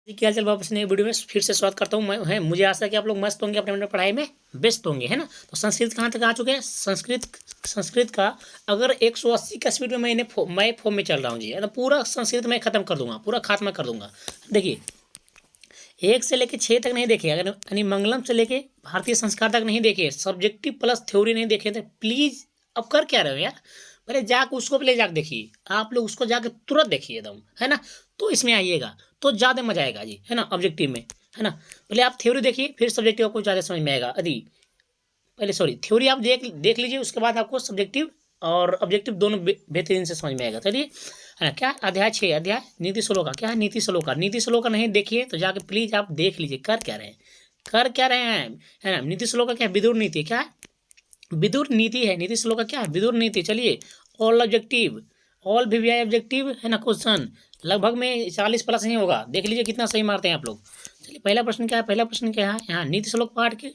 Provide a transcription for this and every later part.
जी, क्या हाल चाल वापस नई वीडियो में फिर से स्वागत करता हूँ। मैं मुझे आशा है कि आप लोग मस्त होंगे, अपने अपने पढ़ाई में व्यस्त होंगे, है ना। तो संस्कृत कहाँ तक आ चुके हैं? संस्कृत का अगर 180 का स्पीड में मैं फॉर्म में चल रहा हूँ जी, है ना। पूरा संस्कृत मैं खत्म कर दूंगा, पूरा खात्मा कर दूंगा। देखिए, 1 से लेके 6 तक नहीं देखे, अगर यानी मंगलम से लेके भारतीय संस्कार तक नहीं देखे, सब्जेक्टिव प्लस थ्योरी नहीं देखे, तो प्लीज अब कर क्या रहे हो यार। पहले जाके उसको पहले जाके देखिए, आप लोग उसको जाके तुरंत देखिए एकदम, है ना। तो इसमें आइएगा तो ज़्यादा मजा आएगा जी, है ना, ऑब्जेक्टिव में, है ना। पहले आप थ्योरी देखिए, फिर सब्जेक्टिव आपको ज़्यादा समझ में आएगा। यदि पहले सॉरी थ्योरी आप देख देख लीजिए, उसके बाद आपको सब्जेक्टिव और ऑब्जेक्टिव दोनों बेहतरीन से समझ में आएगा। चलिए, है ना। क्या अध्याय 6, अध्याय नीति श्लोका, क्या है नीति श्लोका। नीति श्लोका नहीं देखिए तो जाके प्लीज आप देख लीजिए कर क्या रहे हैं, कर क्या रहे हैं, है ना। नीति श्लोका क्या है? विदुर नीति। क्या है? विदुर नीति है। नीति श्लोका क्या है? विदुर नीति। चलिए, all objective, all VVI objective, है ना। क्वेश्चन लगभग में 40 प्लस नहीं होगा, देख लीजिए कितना सही मारते हैं आप लोग। चलिए, पहला प्रश्न क्या है? पहला प्रश्न क्या है यहाँ? नीति श्लोक पाठ के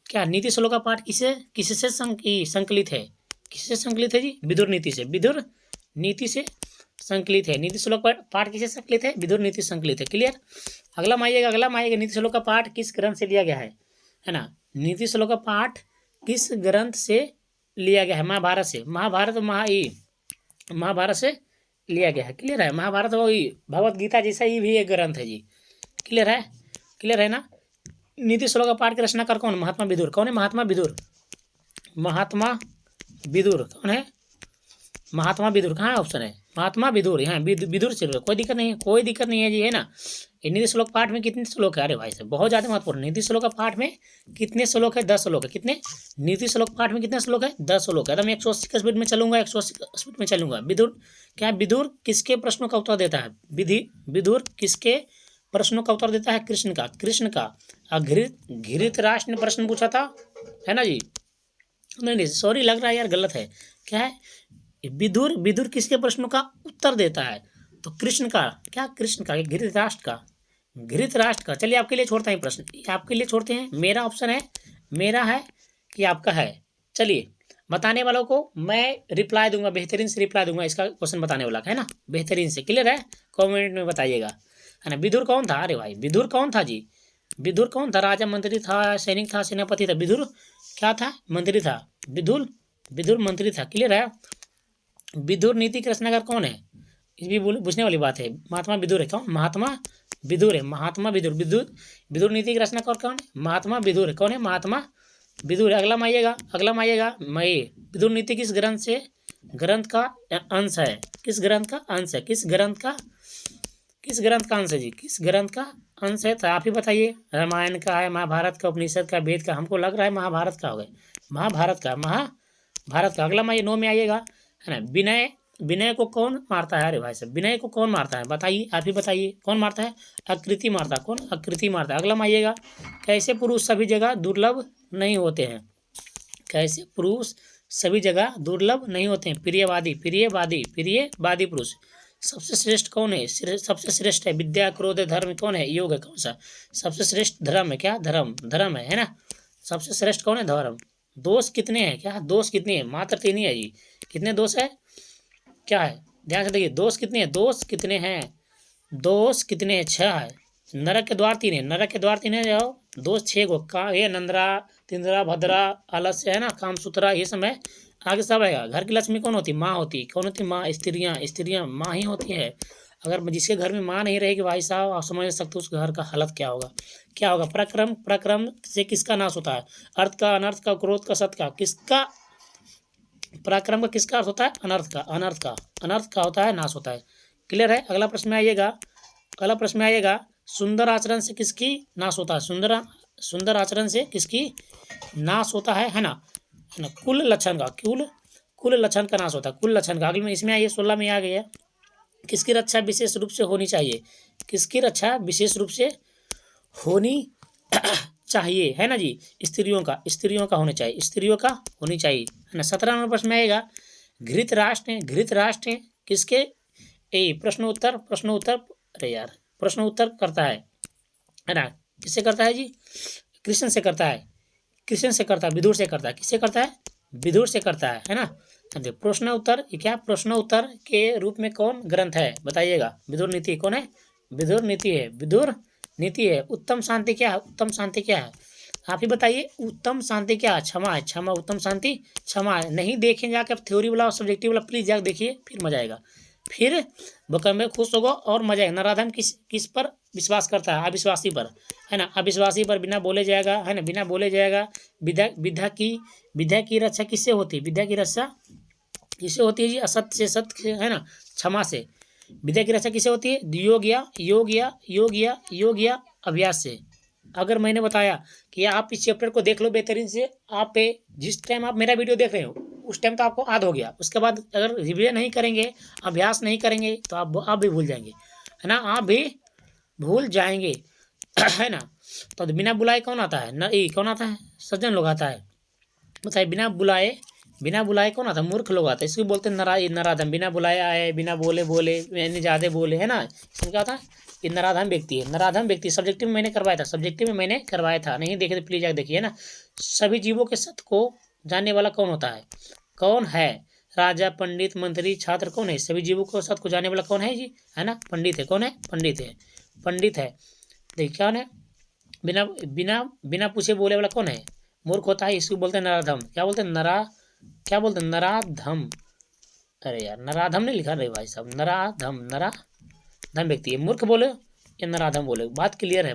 क्या नीति श्लोक का पाठ किससे संकलित है? किससे संकलित है जी? विदुर नीति से। विदुर नीति से संकलित है। नीति श्लोक पाठ किससे संकलित है? विदुर नीति से संकलित है। क्लियर। अगला माइएगा, अगला माइएगा। नीति श्लोक का पाठ किस ग्रंथ से लिया गया है ना। नीति श्लोक का पाठ किस ग्रंथ से लिया गया है? महाभारत से। महाभारत से लिया गया है। क्लियर है। महाभारत वही भगवत गीता जैसा ही भी एक ग्रंथ है जी। क्लियर है, क्लियर है ना। नीति श्लोक का पाठ के रचनाकार कौन? महात्मा विदुर। कौन है? महात्मा विदुर। महात्मा विदुर कौन है? महात्मा विदुर। कहाँ है ऑप्शन है? महात्मा विदुर। यहाँ विदुर से कोई दिक्कत नहीं है, कोई दिक्कत नहीं है जी, है ना। नीति श्लोक पाठ में कितने श्लोक है? अरे भाई साहब, बहुत ज्यादा महत्वपूर्ण। नीति श्लोक का पाठ में कितने श्लोक है? 10 श्लोक है। कितने? नीति श्लोक पाठ में कितने श्लोक है? 10 श्लोक है। तो मैं 180 का स्पीड में चलूंगा, 180 स्पीड में चलूंगा। विदुर क्या? विदुर किसके प्रश्नों का उत्तर देता है? विदुर किसके प्रश्नों का उत्तर देता है? कृष्ण का। कृष्ण का। घृतराष्ट्र ने प्रश्न पूछा था, है ना जी। नहीं सॉरी, लग रहा है यार गलत है। क्या है? विदुर किसके प्रश्नों का उत्तर देता है? तो कृष्ण का। क्या? कृष्ण का। घृतराष्ट्र का। घृतराष्ट्र का। चलिए, आपके लिए छोड़ते हैं प्रश्न, आपके लिए छोड़ते हैं। मेरा ऑप्शन है, मेरा है कि आपका है। चलिए, बताने वालों को मैं रिप्लाई दूंगा, बेहतरीन से रिप्लाई दूंगा इसका क्वेश्चन बताने वाला का, है ना, बेहतरीन से। क्लियर है? कमेंट में बताइएगा, है ना। विदुर कौन था? अरे भाई, विदुर कौन था जी? विदुर कौन था? राजा, मंत्री था, सैनिक था, सेनापति था? विदुर क्या था? मंत्री था। विदुर मंत्री था। क्लियर है। विदुर नीति के रचनाकार कौन है? ये भी पूछने वाली बात है। महात्मा विदुर है। कौन? महात्मा विदुर है। महात्मा विदुर। विदुर नीति के रचनाकार कौन है? महात्मा विदुर है। कौन है? महात्मा विदुर है। अगला माइएगा, अगला माइएगा। मई विदुर नीति किस ग्रंथ का अंश है? किस ग्रंथ का अंश है? किस ग्रंथ का अंश है जी? किस ग्रंथ का अंश है? तो आप ही बताइए। रामायण का है, महाभारत का, उपनिषद का, वेद का? हमको लग रहा है महाभारत का होगा। महाभारत का। अगला माइए 9 में आइएगा, है ना। विनय को कौन मारता है? अरे भाई साहब, विनय को कौन मारता है? बताइए, आप ही बताइए, कौन मारता है? आकृति मारता है। कौन? आकृति मारता है। अगला माइएगा, कैसे पुरुष सभी जगह दुर्लभ नहीं होते हैं? कैसे पुरुष सभी जगह दुर्लभ नहीं होते हैं? प्रियवादी पुरुष। सबसे श्रेष्ठ कौन है? सबसे श्रेष्ठ है विद्या, क्रोध, धर्म। कौन है? योग है। कौन सा? सबसे श्रेष्ठ धर्म है। क्या? धर्म है ना। सबसे श्रेष्ठ कौन है? धर्म। दोष कितने हैं? क्या? दोष कितने हैं? मात्र 3 ही है जी। कितने दोष है? क्या है? ध्यान से देखिए, दोष कितने हैं? दोष कितने हैं? 6 है। नरक के द्वार 3 है। नरक के द्वार 3 है। जाओ, दोष 6 को का ये नंद्रा, तिंद्रा, भद्रा, आलस्य, है ना, काम सूत्रा, ये सब है। आगे सब आएगा। घर की लक्ष्मी कौन होती? माँ होती। कौन होती? माँ। स्त्रियाँ माँ ही होती है। अगर जिसके घर में माँ नहीं रहेगी भाई साहब, आप समझ सकते हो उस घर का हालत क्या होगा। क्या होगा? पराक्रम से किसका नाश होता है? अर्थ का, अनर्थ का, क्रोध का, सत्य का। किसका पराक्रम का किसका अर्थ होता है? अनर्थ का होता है, नाश होता है। क्लियर है। अगला प्रश्न में आइएगा, सुंदर आचरण से किसकी नाश होता है? सुंदर आचरण से किसकी नाश होता है ना। कुल लक्षण का नाश होता है। कुल लक्षण का। अगले में इसमें आइए, 16 में आ गया, किसकी रक्षा विशेष रूप से होनी चाहिए? किसकी रक्षा विशेष रूप से होनी चाहिए, है ना जी? स्त्रियों का होना चाहिए। स्त्रियों का होनी चाहिए, है ना। 17 नंबर प्रश्न में आएगा, घृतराष्ट्र किसके प्रश्न उत्तर करता है ना। किससे करता है जी? कृष्ण से करता है। विदुर से करता है। किससे करता है? विदुर से करता है ना। प्रश्न उत्तर, क्या प्रश्न उत्तर के रूप में कौन ग्रंथ है? बताइएगा। विदुर नीति कौन है? विधुर नीति है, विधुर नीति है। उत्तम शांति क्या है? उत्तम शांति क्या है? आप ही बताइए, उत्तम शांति क्या है? क्षमा है, क्षमा उत्तम शांति क्षमा है। नहीं देखें जाके आप थ्योरी वाला और सब्जेक्टिव वाला, प्लीज जाके देखिए, फिर मजा आएगा, फिर बुकम में खुश होगा और मजा आएगा। नराधम किस किस पर विश्वास करता है? अविश्वासी पर, है ना। अविश्वासी पर बिना बोले जाएगा, है ना, बिना बोले जाएगा। विद्या की रक्षा किससे होती है? विद्या की रक्षा किससे होती है जी? असत्य से सत्य से, है ना, क्षमा से। विद्या की रक्षा किससे होती है? योग या अभ्यास से। अगर मैंने बताया कि आप इस चैप्टर को देख लो बेहतरीन से, आप जिस टाइम आप मेरा वीडियो देख रहे हो उस टाइम तो आपको याद हो गया, उसके बाद अगर रिविजन नहीं करेंगे, अभ्यास नहीं करेंगे, तो आप भी भूल जाएंगे, है ना, आप भी भूल जाएंगे है ना। तो बिना बुलाए कौन आता है? कौन आता है? सज्जन लोग आता है। बताइए, बिना बुलाए कौन आता है? मूर्ख लोग आते हैं। इसको बोलते हैं नराधम। बिना बुलाए आए, बिना बोले यानी ज़्यादा बोले, है ना, इसमें क्या होता है? ये नराधम व्यक्ति है। नराधम व्यक्ति सब्जेक्टिव में मैंने करवाया था, नहीं देखे तो प्लीज जाकर देखिए, है ना। सभी जीवों के सत्य को जानने वाला कौन होता है? कौन है? राजा, पंडित, मंत्री, छात्र, कौन है? सभी जीवों को सत्य को जानने वाला कौन है जी? है ना, पंडित है। कौन है? पंडित है। देखिए कौन है? बिना बिना बिना पूछे बोले वाला कौन है? मूर्ख होता है। इसको बोलते हैं नराधम। क्या बोलते हैं? नराधम। अरे यार, नराधम नहीं लिखा रे भाई साहब, नराधम व्यक्ति है। मूर्ख बोले या नराधम बोले, बात क्लियर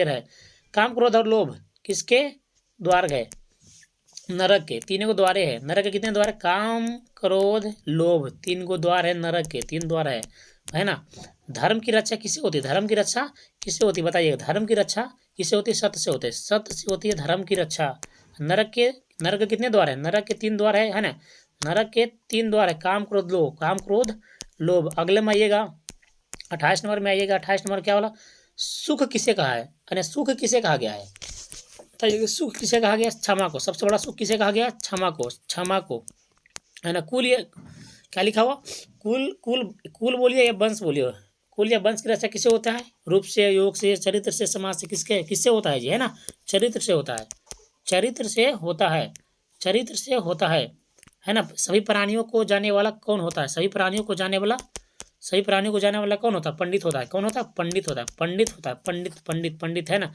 है। काम, क्रोध और लोभ किसके द्वार गए? नरक के। तीनों को द्वारे है। नरक के कितने द्वार है? काम, क्रोध, लोभ, 3 को द्वार है नरक के, 3 द्वार है ना। धर्म की रक्षा किससे होती है? बताइएगा। धर्म की रक्षा किससे होती है? सत्य से होती है धर्म की रक्षा। नरक के कितने द्वार है? नरक के 3 द्वार है ना। नरक के 3 द्वार है, काम, क्रोध, लोभ। अगले में आइएगा, 28 नंबर में आइएगा। 28 नंबर क्या वाला? सुख किसे कहा है? अरे सुख किसे कहा गया है? बताइए, सुख किसे कहा गया? क्षमा को। सबसे बड़ा सुख किसे कहा गया? क्षमा को, है ना। कुल, ये क्या लिखा हुआ? कुल बोलिए या वंश बोलिए? कुल या वंश की रक्षा किसे होता है? रूप से, योग से, चरित्र से, समाज से, किससे होता है जी? है ना, चरित्र से होता है, है ना। सभी प्राणियों को जानने वाला कौन होता है? सभी प्राणियों को जानने वाला कौन होता है? पंडित होता है। कौन होता है? पंडित, है ना।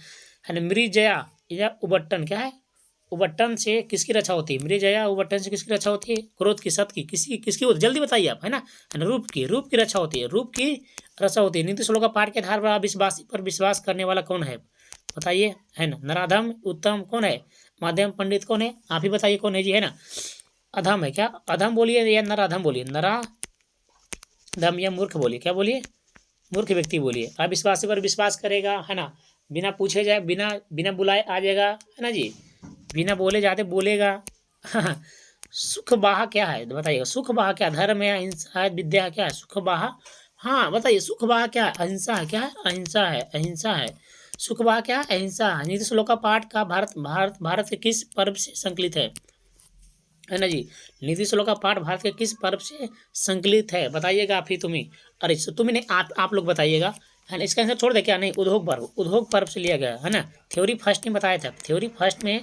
मृजया या उबट्टन क्या है? उबट्टन से किसकी रक्षा होती है? मृजया उबट्टन से किसकी रक्षा होती है? क्रोध की, सत्य की, किसकी होती है? जल्दी बताइए आप, है ना। रूप की रक्षा होती है। नीति श्लोक का पाठ के आधार पर अविश्वासी पर विश्वास करने वाला कौन है? बताइए, है ना। नराधम, उत्तम कौन है? माध्यम, पंडित कौन है? आप ही बताइए कौन है जी? है ना, अधम है। क्या अधम बोलिए या नराधम बोलिए? नराधम या मूर्ख बोलिए? क्या बोलिए? मूर्ख व्यक्ति बोलिए। अविश्वासी पर विश्वास करेगा, है ना, बिना पूछे जाए, बिना बुलाए आ जाएगा, है ना जी, बिना बोले जाते बोलेगा सुख बाहा क्या है? बताइएगा, सुख बाहा क्या? धर्म है, अहिंसा है, विद्या है, क्या है? सुख बाहा, हाँ बताइए, सुख बाहा क्या है? अहिंसा है। क्या है? अहिंसा है। सुख बाहा क्या है? अहिंसा है। नीति श्लोक का पाठ का भारत के किस पर्व से संकलित है ना जी? नीति श्लोक का पाठ भारत के किस पर्व से संकलित है? बताइएगा आप ही, तुम्हें, अरे तुम्हें नहीं, आप लोग बताइएगा, है ना। इसका आंसर छोड़ दे क्या? नहीं, उद्योग पर्व से लिया गया, है ना। थ्योरी फर्स्ट में बताया था, थ्योरी फर्स्ट में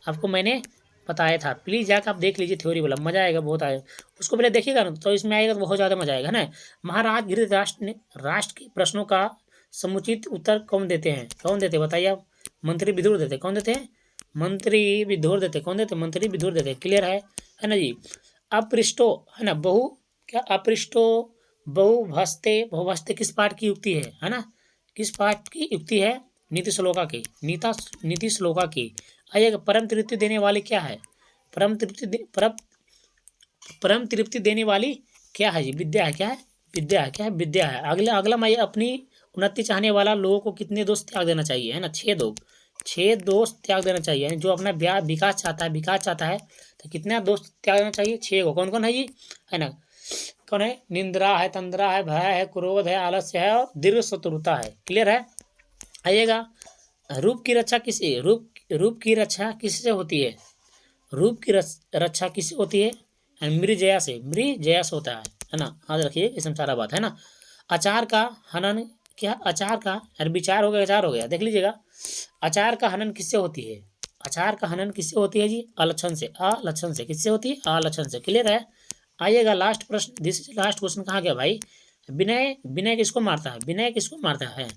आपको मैंने बताया था। प्लीज़ जाकर आप देख लीजिए थ्योरी वाला, मजा आएगा, बहुत आएगा। उसको पहले देखिएगा ना, तो इसमें आएगा तो बहुत ज़्यादा मजा आएगा, है ना। महाराज धृतराष्ट्र ने राष्ट्र के प्रश्नों का समुचित उत्तर कौन देते हैं? बताइए आप। मंत्री विदुर देते। कौन देते हैं? मंत्री विदुर देते। कौन देते? मंत्री विदुर देते। क्लियर है ना जी। अपृष्टो, है ना, अपृष्टो बहुभस्ते किस पाठ की युक्ति है ना? किस पाठ की युक्ति है? नीति श्लोका की। आइएगा, परम तृप्ति देने वाली क्या है? परम तृप्ति देने वाली क्या है जी? विद्या है। क्या है? विद्या है। अगला मैं, अपनी उन्नति चाहने वाला लोगों को कितने दोष त्याग देना चाहिए? है ना, 6 दोष त्याग देना चाहिए। जो अपना विकास चाहता है तो कितना दोष त्याग देना चाहिए? 6 को। कौन कौन है जी? है ना, कौन है? निंद्रा है, तंद्रा है, भय है, क्रोध है, आलस्य है और दीर्घ शत्रुता है। क्लियर है? आइएगा, रूप की रक्षा किससे होती है? रूप की रक्षा किससे होती है? मृजया से होता है ना। याद रखिए, इसमें सारा बात है ना। अचार का हनन, क्या अचार का, अरे विचार हो गया, अचार हो गया, देख लीजिएगा। अचार का हनन किससे होती है? जी? अलक्षण से। किससे होती है? अलक्षण से। क्लियर है? आइएगा, लास्ट प्रश्न, दिस लास्ट क्वेश्चन कहाँ गया भाई? विनय, विनय किसको मारता है? विनय किसको मारता है?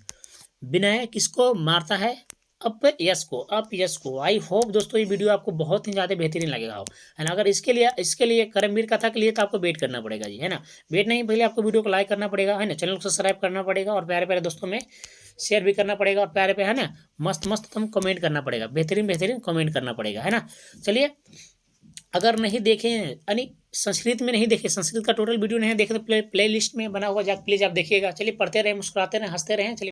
विनय किसको मारता है? अपयश को, अपयश को। आई होप दोस्तों ये वीडियो आपको बहुत ही ज़्यादा बेहतरीन लगेगा हो, है ना। अगर इसके लिए कर्मवीर कथा के लिए तो आपको वेट करना पड़ेगा जी, है ना। वेट नहीं, पहले आपको वीडियो को लाइक करना पड़ेगा, है ना, चैनल को सब्सक्राइब करना पड़ेगा और प्यारे प्यारे दोस्तों में शेयर भी करना पड़ेगा और प्यारे पे, है ना, मस्त मस्त तुम कमेंट करना पड़ेगा, बेहतरीन बेहतरीन कमेंट करना पड़ेगा, है ना। चलिए, अगर नहीं देखें यानी संस्कृत में नहीं देखे, संस्कृत का टोटल वीडियो नहीं देखे तो प्ले लिस्ट में बना हुआ, जा प्लीज़ आप देखिएगा। चलिए, पढ़ते रहें, मुस्कुराते रहें, हंसते रहें। चलिए।